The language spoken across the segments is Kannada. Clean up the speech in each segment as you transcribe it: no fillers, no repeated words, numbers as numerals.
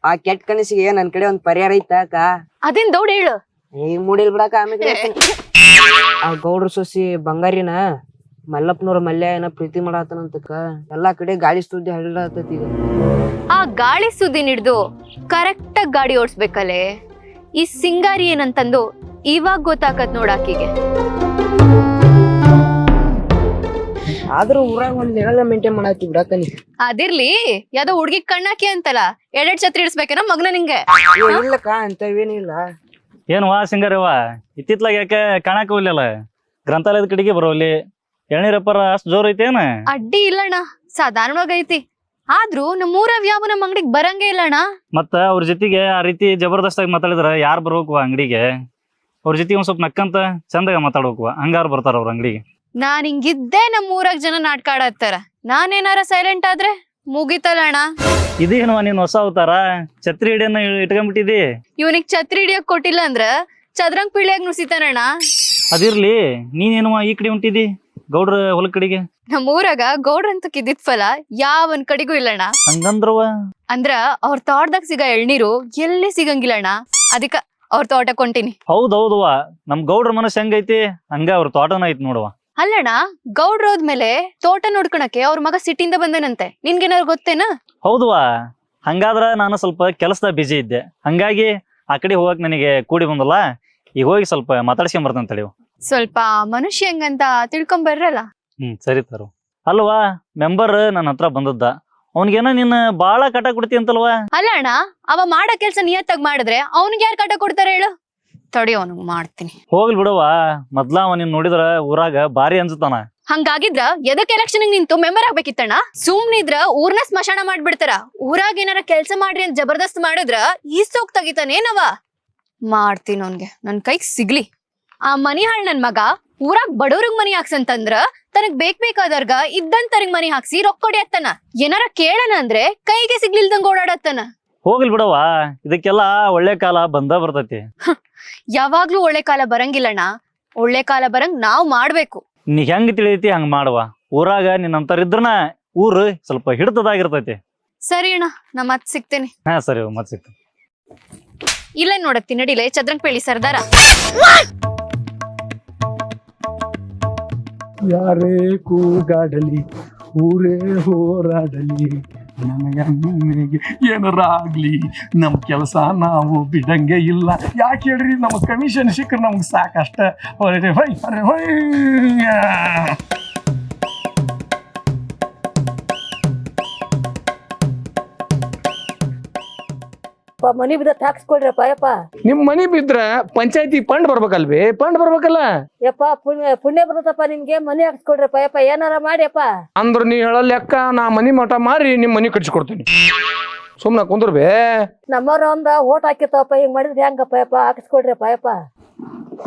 ಆ ಕೆಟ್ಟ ಕನಸಿಗೆ ನನ್ ಕಡೆ ಒಂದ್ ಪರಿಹಾರ ಐತ ಅಕ್ಕ. ಅದೇನ್ ದೌಡ್ ಹೇಳು. ಮೂಡಿಲ್ ಬಿಡಾಕ ಆಮೇಲೆ ಆ ಗೌಡ್ರ ಸೊಸಿ ಬಂಗಾರಿನ ಮಲ್ಲಪ್ಪನವ್ರ ಮಲ್ಯ ಏನ ಪ್ರೀತಿ ಮಾಡಾತನಂತಕ್ಕ. ಎಲ್ಲಾ ಕಡೆ ಗಾಳಿ ಸುದ್ದಿ ಹರಡತೈತಿ ಈಗ. ಆ ಗಾಳಿ ಸುದ್ದಿ ಹಿಡ್ದು ಕರೆಕ್ಟ್ ಆಗಿ ಗಾಡಿ ಓಡಿಸ್ಬೇಕಲ್ಲೇ. ಈ ಸಿಂಗಾರಿ ಏನಂತಂದು ಇವಾಗ ಗೊತ್ತಾಕತ್ ನೋಡಾಕಿಗೆ. ಆದ್ರೂ ಊರಾಗ ಒಂದ್ ಲೆವೆಲ್ ಮೇಂಟೈನ್ ಮಾಡಾತಿ ಬಿಡಾಕ ನೀ. ಅದಿರ್ಲಿ, ಯಾವ್ದೋ ಹುಡ್ಗಿ ಕಣ್ಣಾಕಿ ಅಂತಲ್ಲ, ಎರಡೆರಡ್ ಛತ್ರಿ ಇಡಿಸ್ಬೇಕೇನ ಮಗ್ನ ನಿಂಗೆ? ಇಲ್ಲಕ್ಕ ಅಂತವೇನಿಲ್ಲ. ಏನ್ವಾ ಸಿಂಗಾರವ್ವ, ಇತ್ತಿತ್ಲಾಗ ಯಾಕೆ ಕಾಣಾಕ ಹೋಗ್ಲಿಲ್ಲ? ಗ್ರಂಥಾಲಯದ ಕಡೆಗೆ ಬರೋಲಿ. ಎಳ್ನೀರಪ್ಪರ ಅಷ್ಟ್ ಜೋರ್ ಐತೇನ? ಅಡ್ಡಿ ಇಲ್ಲಣ್ಣ, ಸಾಧಾರಣವಾಗೈತಿ. ಆದ್ರೂ ನಮ್ಮೂರಾವ್ ಯಾವ ನಮ್ಮ ಅಂಗಡಿಗೆ ಬರಂಗೇ ಇಲ್ಲಣ್ಣ. ಮತ್ತ ಅವ್ರ ಜೊತೆಗೆ ಆ ರೀತಿ ಜಬರ್ದಸ್ತಾಗಿ ಮಾತಾಡಿದ್ರ ಯಾರು ಬರ್ಬೇಕು ಅಂಗಡಿಗೆ? ಅವ್ರ ಜೊತೆಗೆ ಒಂದ್ ಸ್ವಲ್ಪ ನಕ್ಕಂತ ಚಂದಾಗ ಮಾತಾಡ್ಬೇಕು, ಹಂಗಾರ ಬರ್ತಾರ ಅವ್ರ ಅಂಗಡಿಗೆ. ನಾನ್ ಹಿಂಗಿದ್ದೆ ನಮ್ಮೂರಾಗ ಜನ ನಾಟಕ ಆಡತ್ತಾರ. ನಾನೇನಾರ ಸೈಲೆಂಟ್ ಆದ್ರೆ ಮುಗಿತಲ್ಲಣ್ಣ. ಇದೇನವ ನೀನ್ ಹೊಸ ಅವತಾರ, ಛತ್ರಿ ಹಿಡಿಯನ್ನ ಇಟ್ಕೊಂಡ್ಬಿಟ್ಟಿದಿ. ಇವನಿಗ್ ಛತ್ರಿ ಹಿಡಿಯಕ್ ಕೊಟ್ಟಿಲ್ಲ ಅಂದ್ರ ಚದ್ರಂಗ್ ಪಿಳಿಯಾಗ ನುಸಿತಾನಣ್ಣ. ಅದಿರ್ಲಿ, ನೀನೇನವ ಈ ಕಡೆ ಹೊಂಟಿದಿ ಗೌಡ್ರ ಹೊಲ ಕಡೆಗೆ? ನಮ್ಮೂರಾಗ ಗೌಡ್ರಂತ ಕಿದ್ದಿದ್ ಫಲ ಯಾವನ್ ಕಡೆಗೂ ಇಲ್ಲಣ್ಣ. ಹಂಗಂದ್ರವ ಅಂದ್ರ ಅವ್ರ ತೋಟದಾಗ ಸಿಗ ಎಳ್ನೀರು ಎಲ್ಲಿ ಸಿಗಂಗಿಲ್ಲಣ್ಣ. ಅದಕ್ಕ ಅವ್ರ ತೋಟಕ್ ಹೊಂಟಿನಿ. ಹೌದೌದವ, ನಮ್ ಗೌಡ್ರ ಮನಸ್ಸು ಹೆಂಗೈತಿ ಹಂಗ ಅವ್ರ ತೋಟನ ಐತಿ ನೋಡವ. ಅಲ್ಲಣ್ಣ, ಗೌಡ್ರ ಹೋದ್ಮೇಲೆ ತೋಟ ನೋಡ್ಕೊಳಕ್ಕೆ ಅವ್ರ ಮಗ ಸಿಟಿಂದ ಬಂದನಂತೆ. ನಿನ್ಗೇನಾರು ಗೊತ್ತೇನಾ? ಹೌದವಾ, ಹಂಗಾದ್ರ ನಾನು ಸ್ವಲ್ಪ ಕೆಲಸದ ಬಿಜಿ ಇದ್ದೆ, ಹಂಗಾಗಿ ಆ ಕಡೆ ಹೋಗಕ್ ನನಗೆ ಕೂಡಿ ಬಂದಲ್ಲ. ಈಗ ಹೋಗಿ ಸ್ವಲ್ಪ ಮಾತಾಡ್ಸ್ಕೊಂಡ್ ಬರ್ತಂತ ತಡಿವು. ಸ್ವಲ್ಪ ಮನುಷ್ಯ ಹೆಂಗಂತ ತಿಳ್ಕೊಂಬರ್ರಲ್ಲ. ಸರಿ ತರು. ಅಲ್ವಾ, ಮೆಂಬರ್ ನನ್ನ ಹತ್ರ ಬಂದದ್ದ, ಅವನ್ಗೇನ ನಿನ್ನ ಬಾಳ ಕಟ ಕೊಡ್ತಿ ಅಂತಲ್ವಾ? ಅಲ್ಲ ಅಣ್ಣ, ಅವ ಮಾಡೋ ಕೆಲ್ಸ ನಿಯತ್ತಾಗಿ ಮಾಡಿದ್ರೆ ಅವನಿಗೆ ಯಾರು ಕಟ ಕೊಡ್ತಾರೆ ಹೇಳು? ತಡಿ, ಅವನಿಗೆ ಮಾಡ್ತೀನಿ. ಹೋಗ್ಲಿ ಬಿಡವಾ, ಮೊದ್ಲ ಅವ ನಿನ್ ನೋಡಿದ್ರ ಊರಾಗ ಬಾರಿ ಅನ್ಸುತ್ತಾನ. ಹಂಗಾಗಿದ್ರ ಎದಕ್ ಎಲೆಕ್ಷನ್ ನಿಂತು ಮೆಂಬರ್ ಆಗ್ಬೇಕಿತ್ತಣ್ಣ? ಸುಮ್ನಿದ್ರ ಊರ್ನ ಸ್ಮಶಾನ ಮಾಡ್ಬಿಡ್ತಾರ. ಊರಾಗ ಏನಾರ ಕೆಲ್ಸ ಮಾಡ್ರಿ ಅಂತ ಜಬರ್ದಸ್ತ್ ಮಾಡಿದ್ರ ಈಸೋಗ್ ತೆಗಿತಾನೇನವ? ಮಾಡ್ತೀನಿ ಅವನ್ಗೆ, ನನ್ ಕೈಗ್ ಸಿಗ್ಲಿ. ಆ ಮನಿ ಹಾಳ್ ನನ್ ಮಗ ಊರಾಗ ಬಡವ್ರಿಗ್ ಮನಿ ಹಾಕ್ಸಂತಂದ್ರ ತನಗ್ ಬೇಕಾದವ್ರಗ ಇದ್ದಂತರಿಗ್ ಮನಿ ಹಾಕ್ಸಿ ರೊಕ್ಕ ಕೊಡಿಯತ್ತನ. ಏನಾರ ಕೇಳನ ಅಂದ್ರೆ ಕೈಗೆ ಸಿಗ್ಲಿಲ್ದಂಗ ಓಡಾಡತ್ತನ. ಹೋಗ್ಲಿ ಬಿಡವಾ, ಇದಕ್ಕೆಲ್ಲ ಒಳ್ಳೆ ಕಾಲ ಬಂದ ಬರ್ತೈತಿ. ಯಾವಾಗ್ಲೂ ಒಳ್ಳೆ ಕಾಲ ಬರಂಗಿಲ್ಲಣ್ಣ. ಒಳ್ಳೆ ಕಾಲ ಬರಂಗ್ ನಾವ್ ಮಾಡ್ಬೇಕು. ನೀ ಹೆಂಗ್ ತಿಳಿಯತಿ ಹಂಗ ಮಾಡುವ. ಊರಾಗ ನಿನ್ನಂತರಿದ್ರನ ಊರು ಸ್ವಲ್ಪ ಹಿಡಿತದಾಗಿರ್ತೈತಿ. ಸರಿ ಅಣ್ಣ, ನಾ ಮತ್ ಸಿಗ್ತೇನೆ. ಹಾ ಸರಿ, ಮತ್ ಸಿಗ್ತ. ಇಲ್ಲ ನೋಡತ್ತಿ, ನಡಿಲೆ ಚದ್ರಂಗ್ ಪೇಳಿ ಸರ್ದಾರ. ಯಾರೇ ಕೂಗಾಡಲಿ, ಊರೇ ಹೋರಾಡಲಿ, ನನಗೆ ಏನಾರ ಆಗ್ಲಿ, ನಮ್ ಕೆಲಸ ನಾವು ಬಿಡಂಗೆ ಇಲ್ಲ. ಯಾಕೆ ಹೇಳ್ರಿ, ನಮಗ್ ಕಮಿಷನ್ ಸಿಕ್ಕರೆ ನಮ್ಗೆ ಸಾಕಷ್ಟ. ಹೊಯ್ ಹೊಯ್ ಹೊಯ್. ಮನಿ ಬಿದ್ದ ಹಾಕ್ಸ್ಕೊಳ್ರಪ್ಪ. ಯಪ್ಪ ನಿಮ್ ಮನಿ ಬಿದ್ರ ಪಂಚಾಯತಿ ಫಂಡ್ ಬರ್ಬೇಕಲ್ವೇ? ಫಂಡ್ ಬರ್ಬೇಕಲ್ಲ. ಯಪ್ಪ, ಪುಣ್ಯ ಬರುತ್ತಪ್ಪ ನಿಮ್ಗೆ. ಮನಿ ಹಾಕ್ಸ್ಕೊಳ್ರಪ್ಪ. ಯಪ್ಪ ಏನಾರ ಮಾಡಿಯಪ್ಪ. ಅಂದ್ರ ನೀ ಹೇಳೋ ಲೆಕ್ಕ ನಾ ಮನಿ ಮಠ ಮಾರಿ ನಿಮ್ ಮನಿ ಕಟ್ಸಿಕೊಡ್ತೀನಿ. ಸುಮ್ನ ಕುಂದ್ರಬೇ. ನಮ್ಮವ್ರ ಒಂದ ಓಟ್ ಹಾಕಿರ್ತವಪ್ಪ. ಹಿಂಗ್ ಮಾಡಿದ್ರೆ ಹೆಂಗಪ್ಪ? ಯಪ್ಪ ಹಾಕಿಸ್ಕೊಳ್ರಪ್ಪ. ಯಪ್ಪ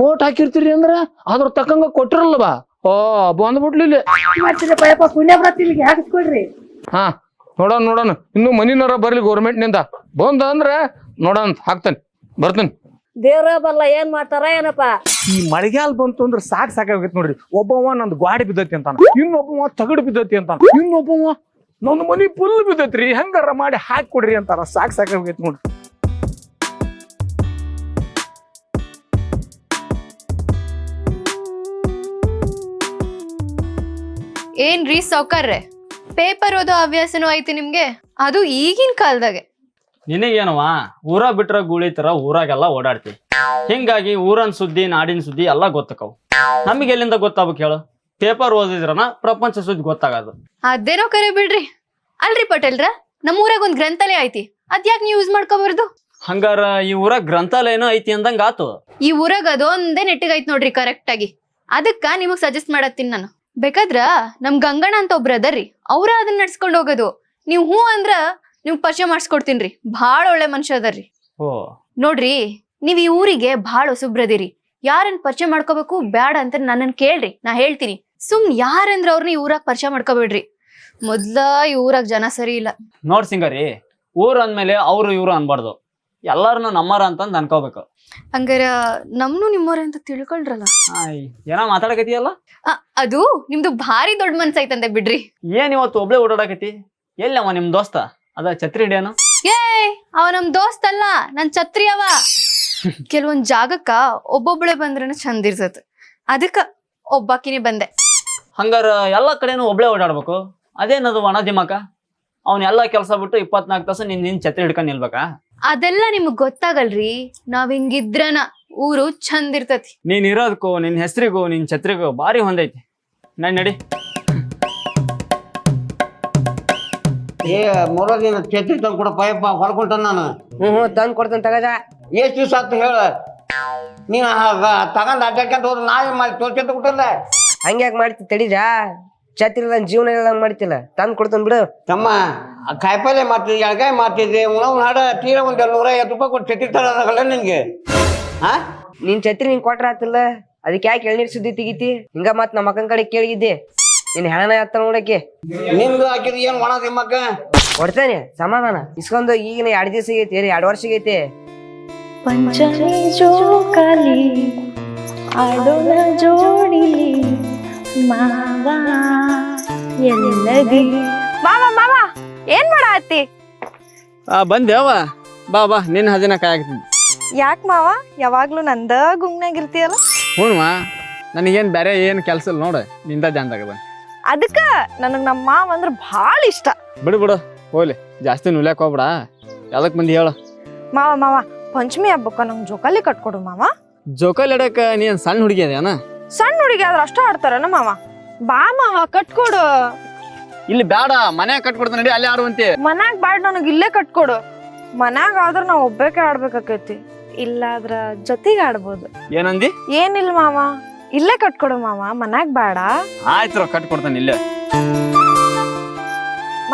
ಓಟ್ ಹಾಕಿರ್ತೀರಿ ಅಂದ್ರ ಅದ್ರ ತಕ್ಕಂಗ ಕೊಟ್ಟಿರಲ್ವಾ? ಓ ಬಂದ್ಬಿಡ್ಲಿಲ್ಲ ಮಾಡ್ತೀರಪ್ಪ. ಯಪ್ಪ ಪುಣ್ಯ ಬರತ್ತಿ, ಇಲ್ಲಿಗೆ ಹಾಕಿಸ್ಕೊಳ್ರಿ. ಹಾ, ನೋಡೋಣ ಇನ್ನು ಮನಿನಾರ ಬರ್ಲಿ ಗೌರ್ಮೆಂಟ್ ನಿಂದ. ಬಂದ ಅಂದ್ರ ನೋಡೋಣ, ಹಾಕ್ತಾನೆ, ಬರ್ತೇನೆ. ದೇವ್ರ ಬಲ್ಲ ಏನ್ ಮಾಡ್ತಾರ ಏನಪ್ಪ? ಈ ಮಳೆಗಾಲ ಬಂತು ಅಂದ್ರೆ ಸಾಕಾಗೈತಿ ನೋಡ್ರಿ. ಒಬ್ಬವ ನಂದು ಗಾಡಿ ಬಿದ್ದತಿ ಅಂತಾನ, ಇನ್ನೊಬ್ಬವ ತಗಡು ಬಿದ್ದತಿ ಅಂತಾನ, ಇನ್ನೊಬ್ಬವ ನಂದು ಮನಿ ಫುಲ್ ಬಿದ್ದತ್ರಿ, ಹೆಂಗಾರ ಮಾಡಿ ಹಾಕಿ ಕೊಡ್ರಿ ಅಂತಾರ. ಸಾಕಾಗೈತಿ ನೋಡ್ರಿ. ಏನ್ರೀ ಸೌಕರ್ರೆ, ಪೇಪರ್ ಓದೋ ಹವ್ಯಾಸನೂ ಐತಿ ನಿಮ್ಗೆ? ಅದು ಈಗಿನ ಕಾಲದಾಗೆ. ನಿನಗೇನವ, ಊರ ಬಿಟ್ರ ಗೂಳಿ ತರ ಊರಾಗೆಲ್ಲ ಓಡಾಡ್ತಿ. ಹಿಂಗಾಗಿ ಊರನ್ ಸುದ್ದಿ ನಾಡಿನ ಸುದ್ದಿ ಎಲ್ಲ ಗೊತ್ತಕವು. ನಮಗೆ ಎಲ್ಲಿಂದ ಗೊತ್ತಾಗ್ಬೇಕು ಹೇಳು? ಪೇಪರ್ ಓದಿದ್ರನ ಪ್ರಪಂಚ ಸುದ್ದಿ ಗೊತ್ತಾಗದು. ಅದೇನೋ ಕರೆ ಬಿಡ್ರಿ. ಅಲ್ರಿ ಪಟೇಲ್ರ, ನಮ್ಮೂರಾಗ ಒಂದ್ ಗ್ರಂಥಾಲಯ ಐತಿ, ಅದ್ಯಾಕ್ ನೀವು ಯೂಸ್ ಮಾಡ್ಕೋಬಾರ್ದು? ಹಂಗಾರ ಈ ಊರಾಗ ಗ್ರಂಥಾಲಯನೂ ಐತಿ ಅಂದಂಗ ಆತು. ಈ ಊರಾಗ ಅದೊಂದೇ ನೆಟ್ಟಿಗೈತ್ ನೋಡ್ರಿ ಕರೆಕ್ಟ್ ಆಗಿ. ಅದಕ್ಕ ನಿಮಗ್ ಸಜೆಸ್ಟ್ ಮಾಡತ್ತೀನಿ ನಾನು. ಬೇಕಾದ್ರ ನಮ್ ಗಂಗಣ್ಣ ಅಂತ ಒಬ್ರು ಅದರ್ರಿ, ಅವ್ರ ಅದನ್ನ ನಡ್ಸ್ಕೊಂಡ್ ಹೋಗೋದು. ನೀವ್ ಹೂ ಅಂದ್ರ ನಿಮ್ಗ್ ಪರಿಚಯ ಮಾಡಿಸ್ಕೊಡ್ತೀನ್ರಿ. ಭಾಳ ಒಳ್ಳೆ ಮನುಷ್ಯ ಅದರ್ರಿ. ಓ ನೋಡ್ರಿ, ನೀವ್ ಈ ಊರಿಗೆ ಭಾಳ ಹೊಸಬ್ರದಿರಿ. ಯಾರನ್ ಪರಿಚಯ ಮಾಡ್ಕೋಬೇಕು ಬ್ಯಾಡ ಅಂತ ನನ್ನನ್ ಕೇಳ್ರಿ, ನಾ ಹೇಳ್ತೀನಿ. ಯಾರಂದ್ರ ಅವ್ರನ್ನ ಈ ಊರಾಗ ಪರಿಚಯ ಮಾಡ್ಕೋಬೇಡ್ರಿ. ಮೊದ್ಲ ಈ ಊರಾಗ ಜನ ಸರಿ ಇಲ್ಲ. ನೋಡ್ ಸಿಂಗಾರಿ, ಊರ್ ಅಂದ್ಮೇಲೆ ಅವ್ರು ಇವ್ರು ಅನ್ಬಾರ್ದು, ಎಲ್ಲಾರನು ನಮ್ಮರ ಅಂತಂದ್ ಅನ್ಕೋಬೇಕು. ಹಂಗಾರ ನಮ್ನು ನಿಮ್ಮವ್ರೆ ಅಂತ ತಿಳ್ಕೊಳ್ರಲ್ಲ. ಏನೋ ಮಾತಾಡಕತಿಯಲ್ಲ? ಅದು ನಿಮ್ದು ಭಾರಿ ದೊಡ್ಡ ಮನ್ಸ ಐತಂತೆ ಬಿಡ್ರಿ. ಏನ್ ಇವತ್ತು ಒಬ್ಳೆ ಓಡಾಡಕತಿ? ಎಲ್ಲವ ನಿಮ್ ದೋಸ್ತ ಅದ ಛತ್ರಿ ಹಿಡಿಯನು? ಏಯ್ ಅವ ನಮ್ ದೋಸ್ತ್ ಅಲ್ಲ ನನ್ ಛತ್ರಿ ಅವ. ಕೆಲವೊಂದ್ ಜಾಗಕ್ಕ ಒಬ್ಬೊಬ್ಳೆ ಬಂದ್ರನ ಚಂದ ಇರ್ತದ, ಅದಕ್ಕ ಒಬ್ಬಾಕಿನೇ ಬಂದೆ. ಹಂಗಾರ ಎಲ್ಲಾ ಕಡೆನೂ ಒಬ್ಳೆ ಓಡಾಡ್ಬೇಕು, ಅದೇನದು ಒಣ ದಿಮಾಕ? ಅವ್ನ ಎಲ್ಲಾ ಕೆಲಸ ಬಿಟ್ಟು 24 ತಾಸು ನಿನ್ ಛತ್ರಿ ಹಿಡ್ಕೊಂಡ್ ನಿಲ್ಬೇಕಾ? ಅದೆಲ್ಲ ನಿಮಗ್ ಗೊತ್ತಾಗಲ್ರಿ. ನಾವ್ ಹಿಂಗಿದ್ರನ ಊರು ಚಂದ ಇರ್ತತಿ. ನೀನ್ ಇರೋದಕ್ಕೂ ನಿನ್ ಹೆಸರಿಗೂ ನಿನ್ ಛತ್ರಿಗೂ ಭಾರಿ ಹೊಂದೈತಿ. ನಡಿ. ಏ ಮೂರೋ ದಿನ ಛತ್ರಿ ತಂದು ಕೊಡ ಪಯಪ್ಪ ಹೊಡ್ಕೊಂಟ ನಾನು. ಹ್ಞೂ ತಂದ್ ಕೊಡ್ತೇನೆ ತಗದ. ಎಷ್ಟು ದಿವಸ ಆತು ಹೇಳ, ನೀನು ತಗೊಂಡ್ ಅಡ್ಡಾಡ್ಕೊಂತ ಹೋದ್ರೆ ನಾವೇನ್ ಮಾಡಿ ತೋರ್ಸಂತ ಕೊಟ್ಟಿಲ್ಲ. ಹಂಗ್ಯಾಕ್ ಮಾಡ್ತಿ ತಡಿಜಾ, ಛತ್ರಿ ನನ್ ಜೀವನ ಇಲ್ದಂಗ್ ಮಾಡ್ತಿಲ್ಲ, ತಂದ್ ಕೊಡ್ತೇನೆ ಬಿಡು. ತಮ್ಮ ಕಾಯಿಪಲ್ಲೆ ಮಾಡ್ತಿದ್ದೆ, ಎಳ್ಗಾಯಿ ಮಾಡ್ತಿದ್ದೆ, ಉಣವ್ ಹಾಡ ತೀರ ಒಂದ್ 150 ರೂಪಾಯಿ ಕೊಟ್ಟು ಛತ್ರಿ ತರೋದಾಗಲ್ಲ ನಿನ್ಗೆ. ಹಾ ನಿನ್ ಛತ್ರಿ ನಿಂಗ್ ಕೊಟ್ರ ಆತಿಲ್ಲ, ಅದಕ್ಕೆ ಯಾಕೆ ಎಳ್ನೀರ್ ಸುದ್ದಿ ತೆಗಿತಿ? ಹಿಂಗ ಮತ್ ನಮ್ಮ ಅಕ್ಕನ ಕಡೆ ಕೇಳಿದ್ದೆ, ನಿನ್ ಹೆಣನ ಎತ್ತ ನೋಡಕ್ಕೆ. ನಿಮ್ದು ಹಾಕಿದ್ ಏನ್ ಒಣ ದಿಮ್ಮಕ್ಕ? ಕೊಡ್ತೇನೆ ಸಮಾಧಾನ ಇಸ್ಕೊಂಡು. ಈಗಿನ 2 ದಿವಸ ಆಗೈತಿ, 2 ವರ್ಷ ಆಗೈತಿ. ಪಂಚಮಿ ಜೋಕಾಲಿ ಆಡೋಣ ಜೋಡಿಲಿ ಮಾವ ಎಲ್ಲದಿ. ಮಾವ ಮಾವ ಏನ್ ಮಾಡಾತಿ? ಬಂದೇವ ಬಾ ನಿನ್ ಹದಿನ ಕಾಯಾಗ್ತಿದ್ದೆ. ಯಾಕ್ ಮಾವ ಯಾವಾಗ್ಲೂ ನಂದ ಗುಂಗ್ನಾಗಿರ್ತೀಯಲ್ಲ? ಹ್ಞೂ ನನಗೇನ್ ಬೇರೆ ಏನ್ ಕೆಲ್ಸ ಇಲ್ಲ ನೋಡ, ನಿಂದ ಜಾನ್ದಾಗ ಬಾ. ಅದಕ್ಕ ನನಗ್ ನಮ್ಮ ಮಾವ ಅಂದ್ರ ಭಾಳ ಇಷ್ಟ. ಬಿಡು ಹೋಗ್ಲಿ, ಜಾಸ್ತಿ ನುಲ್ಯಾಕ್ ಹೋಗ್ಬೇಡ. ಯಾವ್ದಕ್ ಮಂದಿ ಹೇಳ? ಮಾವ ಮಾವ ಪಂಚಮಿ ಹಬ್ಬಕ್ಕ ನಂಗ್ ಜೋಕಾಲಿ ಕಟ್ಕೊಡು ಮಾವ. ಜೋಕಾಲಿ ಆಡಕ ನೀನ್ ಸಣ್ಣ ಹುಡುಗಿ ಅದೇನ? ಸಣ್ಣ ಹುಡುಗಿ ಆದ್ರ ಅಷ್ಟ ಆಡ್ತಾರನ ಮಾವ? ಬಾ ಮಾವ ಕಟ್ಕೊಡು. ಇಲ್ಲಿ ಬ್ಯಾಡ, ಮನ್ಯಾಗ ಕಟ್ಕೊಡ್ತಾನ, ನಡಿ ಅಲ್ಲಿ ಆಡುವಂತೆ. ಮನ್ಯಾಗ ಬ್ಯಾಡ, ನನಗ್ ಇಲ್ಲೇ ಕಟ್ಕೊಡು. ಮನ್ಯಾಗ ಆದ್ರ ನಾವ್ ಒಬ್ಬೇಕೆ ಆಡ್ಬೇಕಾಕೈತಿ, ಇಲ್ಲಾದ್ರ ಜೊತೆಗೆ ಆಡ್ಬೋದು. ಏನಂದಿ? ಏನಿಲ್ಲ ಮಾವ, ಇಲ್ಲೇ ಕಟ್ಕೊಡು ಮಾವ, ಮನ್ಯಾಗ ಬೇಡ. ಆಯ್ತು ಕಟ್ಕೊಡ್ತಾನೆ ಇಲ್ಲೇ.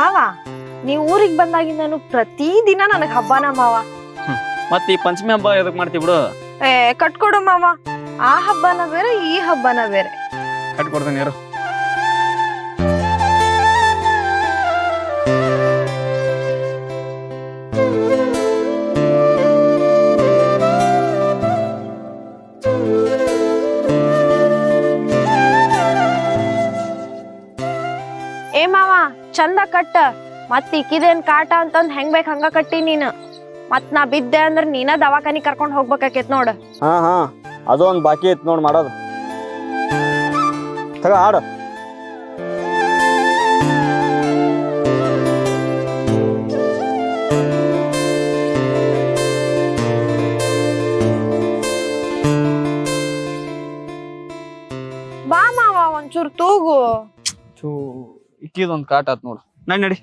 ಮಾವ ನೀವ್ ಊರಿಗ್ ಬಂದಾಗಿಂದ ಪ್ರತಿ ದಿನ ನನಗ್ ಹಬ್ಬನ ಮಾವ. ಮತ್ ಈ ಪಂಚಮಿ ಹಬ್ಬ ಎದಕ್ ಮಾಡ್ತಿ ಬಿಡು. ಏ ಕಟ್ಕೊಡು ಮಾವ, ಆ ಹಬ್ಬನ ಬೇರೆ ಈ ಹಬ್ಬನ ಬೇರೆ. ಕಟ್ಕೊಡ್ತಾನೆ ಇರು. ಏ ಮಾವ ಚಂದ ಕಟ್ಟ, ಮತ್ ಇಕ್ಕಿದೇನ್ ಕಾಟ ಅಂತಂದ್ ಹೆಂಗ್ ಬೇಕ್ ಹಂಗ ಕಟ್ಟಿ ನೀನು. ಮತ್ ನಾ ಬಿದ್ದೆ ಅಂದ್ರ ನೀನ ದವಾಖಾನಿ ಕರ್ಕೊಂಡ್ ಹೋಗ್ಬೇಕಾಕೇತ್ ನೋಡ. ಹಾ ಅದೊಂದ್ ಬಾಕಿ ಐತ್ ನೋಡ್ ಮಾಡೋದು. ತಗ ಆಡು. ಬಾ ಮಾವ ಒಂಚೂರ್ ತೂಗು. ಇಕ್ಕಿದೊಂದ್ ಕಾಟ ಆತ್ ನೋಡು. ನಡಿ.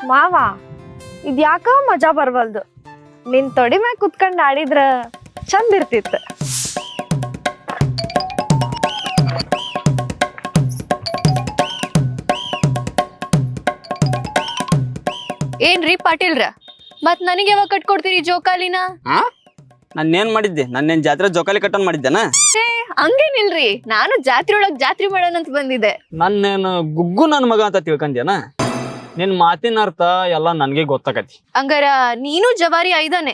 ಮಾವ ಇದ್ಯಾಕ ಮಜಾ ಬರ್ವಲ್ದು. ನಿನ್ ತೊಡಿ ಮ್ಯಾಗ ಕುತ್ಕೊಂಡ್ ಆಡಿದ್ರ ಚಂದ ಇರ್ತಿತ್ತು. ಏನ್ರಿ ಪಾಟೀಲ್ರ, ಮತ್ ನನಗೆ ಯಾವಾಗ ಕಟ್ಕೊಡ್ತೀರಿ ಜೋಕಾಲಿನ? ನಾನೇನ್ ಮಾಡಿದ್ದೆ? ನಾನೇನ್ ಜಾತ್ರೆ ಜೋಕಾಲಿ ಕಟ್ಟನ್ ಮಾಡಿದ್ದೇನ? ಹಂಗೇನಿಲ್ರಿ, ನಾನು ಜಾತ್ರೆ ಒಳಗ್ ಜಾತ್ರೆ ಮಾಡೋಣಂತ ಬಂದಿದ್ದೆ. ನನ್ನೇನು ಗುಗ್ಗು ನನ್ ಮಗ ಅಂತ ತಿಳ್ಕಂದ್ಯಾನ? ನಿನ್ ಮಾತಿನ ಅರ್ಥ ಎಲ್ಲ ನನ್ಗೆ ಗೊತ್ತಾಗತಿ. ಹಂಗಾರ ನೀನು ಜವಾರಿ ಐದಾನೆ,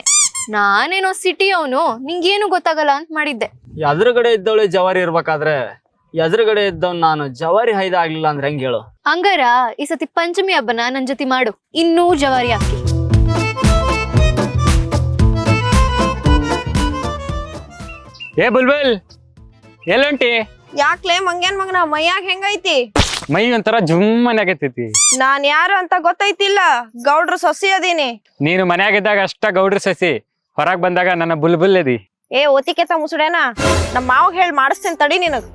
ನಾನೇನೋ ಸಿಟಿ ಅವನು, ನಿಂಗೇನು ಗೊತ್ತಾಗಲ್ಲ ಅಂತ ಮಾಡಿದ್ದೆ. ಎದುರುಗಡೆ ಇದ್ದವಳೆ ಜವಾರಿ ಇರ್ಬೇಕಾದ್ರೆ ಎದುರುಗಡೆ ಇದ್ದವ್ ನಾನು ಜವಾರಿ ಹೈದ ಆಗ್ಲಿಲ್ಲ ಅಂದ್ರೆ ಹೆಂಗ್ ಹೇಳು? ಹಂಗಾರ ಈ ಸತಿ ಪಂಚಮಿ ಹಬ್ಬನ ನನ್ ಜೊತೆ ಮಾಡು, ಇನ್ನೂ ಜವಾರಿ ಹಾಕಿ. ಏ ಬುಲ್ಬುಲ್ ಎಲ್ಲಂಟಿ? ಯಾಕ್ಲೆ ಮಂಗ್ಯಾನ್ ಮಗನ ಮೈಯಾಗ ಹೆಂಗೈತಿ? ಮೈ ಒಂಥರ ಜುಮ್ಮನೆ ಆಗತೈತಿ. ನಾನ್ ಯಾರು ಅಂತ ಗೊತ್ತೈತಿಲ್ಲ, ಗೌಡ್ರ ಸೊಸಿ ಅದೀನಿ. ನೀನು ಮನ್ಯಾಗಿದ್ದಾಗ ಅಷ್ಟ ಗೌಡ್ರ ಸಸಿ, ಹೊರಗ್ ಬಂದಾಗ ನನ್ನ ಬುಲ್ಬುಲ್ ಅದಿ. ಏ ಓತಿಕೆತ ಮುಸುಡೇನ, ನಮ್ಮ ಮಾವಗ್ ಹೇಳಿ ಮಾಡಿಸ್ತೇನೆ ತಡಿ ನಿನಗ್.